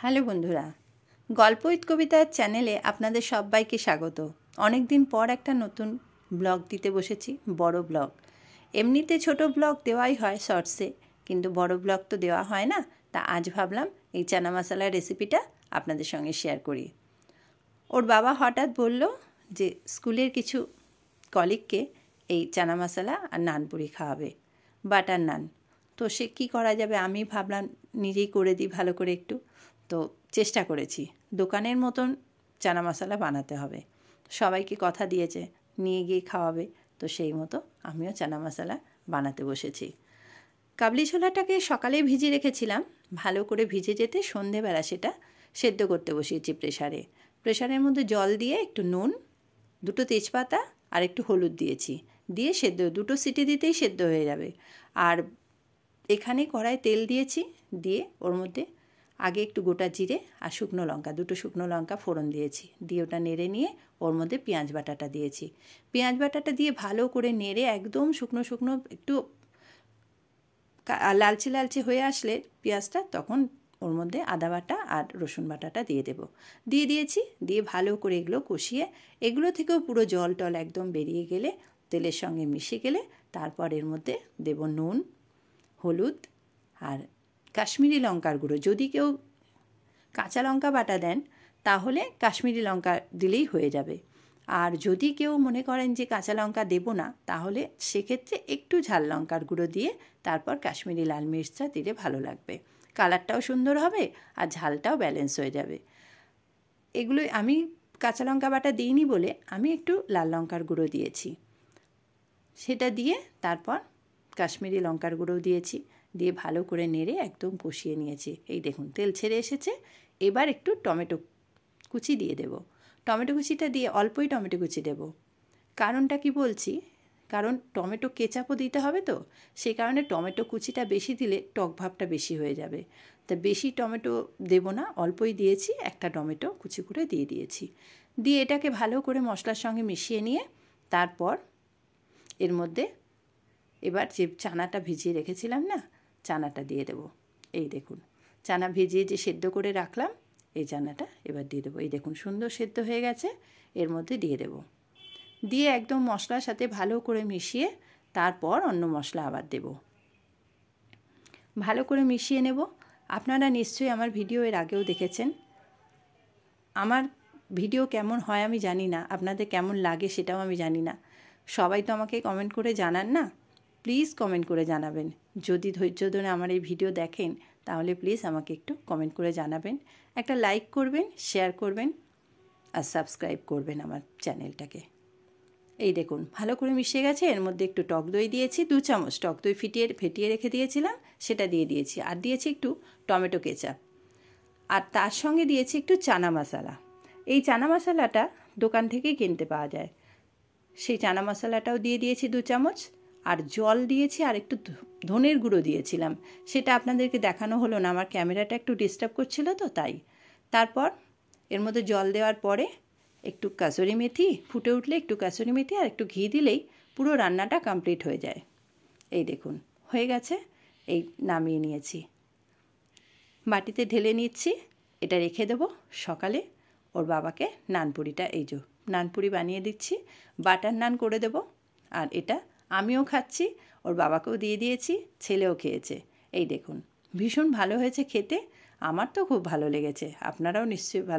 Hello বন্ধুরা, গল্প with কবিতার চ্যানেলে আপনাদের সবাইকে স্বাগত। অনেক দিন পর একটা নতুন ব্লগ দিতে বসেছি, বড় ব্লগ। এমনিতে ছোট ব্লগ দেওয়াই হয় শর্টসে, কিন্তু বড় ব্লগ তো দেওয়া হয় না। তা আজ ভাবলাম এই চানা মশলার রেসিপিটা আপনাদের সঙ্গে শেয়ার করি। ওর বাবা হঠাৎ বলল যে স্কুলের কিছু কলিগকে এই চানা মশলা আর নানপুরি খাওয়াবে, বাটার নান। তো সে কী করা যাবে, আমি ভাবলাম নিজেই করে দিই ভালো করে একটু। তো চেষ্টা করেছি, দোকানের মতন চানা মশলা বানাতে হবে। সবাইকে কথা দিয়েছে নিয়ে গিয়ে খাওয়াবে, তো সেই মতো আমিও চানা মশলা বানাতে বসেছি। কাবলি ছোলাটাকে সকালেই ভিজিয়ে রেখেছিলাম, ভালো করে ভিজে যেতে সন্ধেবেলা সেটা সেদ্ধ করতে বসিয়েছি প্রেশারের মধ্যে জল দিয়ে একটু নুন, দুটো তেজপাতা আর একটু হলুদ দিয়েছি, দিয়ে সেদ্ধ, দুটো সিটি দিতেই সেদ্ধ হয়ে যাবে। আর এখানে কড়ায় তেল দিয়েছি, দিয়ে ওর মধ্যে আগে একটু গোটা জিরে আর শুকনো লঙ্কা, দুটো শুকনো লঙ্কা ফোড়ন দিয়েছি, দিয়ে ওটা নেড়ে নিয়ে ওর মধ্যে পেঁয়াজ বাটাটা দিয়েছি। পেঁয়াজ বাটাটা দিয়ে ভালো করে নেড়ে একদম শুকনো শুকনো একটু লালচে লালচে হয়ে আসলে পেঁয়াজটা, তখন ওর মধ্যে আদা বাটা আর রসুন বাটাটা দিয়ে দিয়েছি। দিয়ে ভালো করে এগুলো কষিয়ে, এগুলো থেকেও পুরো জল টল একদম বেরিয়ে গেলে, তেলের সঙ্গে মিশে গেলে, তারপর এর মধ্যে দেব নুন, হলুদ আর কাশ্মীরি লঙ্কার গুঁড়ো। যদি কেউ কাঁচা লঙ্কা বাটা দেন তাহলে কাশ্মীরি লঙ্কা দিলেই হয়ে যাবে। আর যদি কেউ মনে করেন যে কাঁচা লঙ্কা দেব না, তাহলে সেক্ষেত্রে একটু ঝাল লঙ্কার গুঁড়ো দিয়ে তারপর কাশ্মীরি লাল মির্চটা দিলে ভালো লাগবে, কালারটাও সুন্দর হবে আর ঝালটাও ব্যালেন্স হয়ে যাবে। এগুলো আমি কাঁচা লঙ্কা বাটা দিইনি বলে আমি একটু লাল লঙ্কার গুঁড়ো দিয়েছি। সেটা দিয়ে তারপর কাশ্মীরি লঙ্কার গুঁড়োও দিয়েছি, দিয়ে ভালো করে নেড়ে একদম কষিয়ে নিয়েছি। এই দেখুন তেল ছেড়ে এসেছে। এবার একটু টমেটো কুচি দিয়ে দেব। টমেটো কুচিটা দিয়ে অল্পই টমেটো কুচি দেব। কারণটা কি বলছি, কারণ টমেটো কেচাপও দিতে হবে, তো সেই কারণে টমেটো কুচিটা বেশি দিলে টক ভাবটা বেশি হয়ে যাবে। তা বেশি টমেটো দেব না, অল্পই দিয়েছি, একটা টমেটো কুচি করে দিয়ে দিয়েছি। দিয়ে এটাকে ভালো করে মশলার সঙ্গে মিশিয়ে নিয়ে তারপর এর মধ্যে এবার যে চানাটা ভিজিয়ে রেখেছিলাম না, চানাটা দিয়ে দেবো। এই দেখুন চানা ভিজিয়ে যে সেদ্ধ করে রাখলাম, এই চানাটা এবার দিয়ে দেবো। এই দেখুন সুন্দর সেদ্ধ হয়ে গেছে, এর মধ্যে দিয়ে দেব। দিয়ে একদম মশলার সাথে ভালো করে মিশিয়ে তারপর অন্য মশলা আবার দেব। ভালো করে মিশিয়ে নেব। আপনারা নিশ্চয়ই আমার ভিডিও এর আগেও দেখেছেন। আমার ভিডিও কেমন হয় আমি জানি না, আপনাদের কেমন লাগে সেটাও আমি জানি না। সবাই তো আমাকে কমেন্ট করে জানান না, প্লিজ কমেন্ট করে জানাবেন। যদি ধৈর্য ধরে আমার এই ভিডিও দেখেন তাহলে প্লিজ আমাকে একটু কমেন্ট করে জানাবেন, একটা লাইক করবেন, শেয়ার করবেন আর সাবস্ক্রাইব করবেন আমার চ্যানেলটাকে। এই দেখুন ভালো করে মিশে গেছে। এর মধ্যে একটু টক দই দিয়েছি, 2 চামচ টক দই ফেটিয়ে রেখে দিয়েছিলাম, সেটা দিয়ে দিয়েছি। আর দিয়েছি একটু টমেটো কেচাপ, আর তার সঙ্গে দিয়েছি একটু চানা মশলা। এই চানা মশলাটা দোকান থেকেই কিনতে পাওয়া যায়, সেই চানা মশলাটাও দিয়ে দিয়েছি 2 চামচ। আর জল দিয়েছি, আর একটু ধনের গুঁড়ো দিয়েছিলাম, সেটা আপনাদেরকে দেখানো হলো না, আমার ক্যামেরাটা একটু ডিস্টার্ব করছিল তো তাই। তারপর এর মধ্যে জল দেওয়ার পরে একটু কাসুরি মেথি, ফুটে উঠলে একটু কাসুরি মেথি আর একটু ঘি দিলেই পুরো রান্নাটা কমপ্লিট হয়ে যায়। এই দেখুন হয়ে গেছে। এই নামিয়ে নিয়েছি, বাটিতে ঢেলে নিচ্ছি। এটা রেখে দেবো, সকালে ওর বাবাকে নানপুরিটা, এই যে নানপুরি বানিয়ে দিচ্ছি, বাটার নান করে দেব। আর এটা আমিও খাচ্ছি, ওর বাবাকেও দিয়ে দিয়েছি, ছেলেও খেয়েছে। এই দেখুন ভীষণ ভালো হয়েছে খেতে, আমার তো খুব ভালো লেগেছে, আপনারাও নিশ্চয়ই ভালো